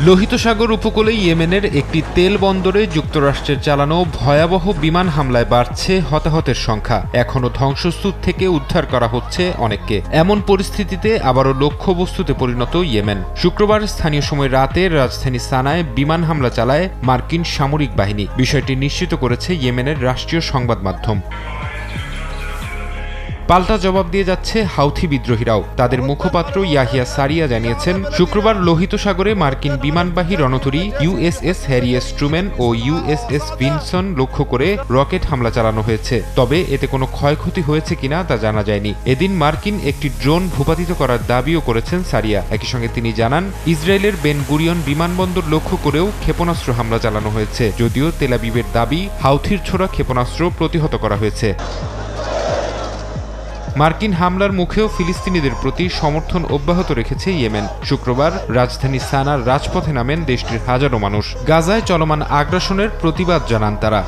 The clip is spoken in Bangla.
লোহিত সাগর উপকূলে ইয়েমেনের একটি তেল বন্দরে যুক্তরাষ্ট্রের চালানো ভয়াবহ বিমান হামলায় বাড়ছে হতাহতের সংখ্যা। এখনও ধ্বংসস্তূপ থেকে উদ্ধার করা হচ্ছে অনেককে। এমন পরিস্থিতিতে আবারও লক্ষ্যবস্তুতে পরিণত ইয়েমেন। শুক্রবার স্থানীয় সময় রাতে রাজধানী সানায় বিমান হামলা চালায় মার্কিন সামরিক বাহিনী। বিষয়টি নিশ্চিত করেছে ইয়েমেনের রাষ্ট্রীয় সংবাদ মাধ্যম। পাল্টা জবাব দিয়ে যাচ্ছে হাউথি বিদ্রোহীরাও। তাদের মুখপাত্র ইয়াহিয়া সারিয়া জানিয়েছেন, শুক্রবার লোহিত সাগরে মার্কিন বিমানবাহী রণতরী ইউএসএস হ্যারি এস ট্রুম্যান ও ইউএসএস ভিনসন লক্ষ্য করে রকেট হামলা চালানো হয়েছে। তবে এতে কোনো ক্ষয়ক্ষতি হয়েছে কিনা তা জানা যায়নি। এদিন মার্কিন একটি ড্রোন ভূপাতিত করার দাবিও করেছেন সারিয়া। একই সঙ্গে তিনি জানান, ইসরায়েলের বেন গুরিয়ন বিমানবন্দর লক্ষ্য করেও ক্ষেপণাস্ত্র হামলা চালানো হয়েছে। যদিও তেল আবিবের দাবি, হাউথির ছোড়া ক্ষেপণাস্ত্র প্রতিহত করা হয়েছে। মার্কিন হামলার মুখেও ফিলিস্তিনিদের প্রতি সমর্থন অব্যাহত রেখেছে ইয়েমেন। শুক্রবার রাজধানী সানার রাজপথে নামেন দেশটির হাজারো মানুষ। গাজায় চলমান আগ্রাসনের প্রতিবাদ জানান তারা।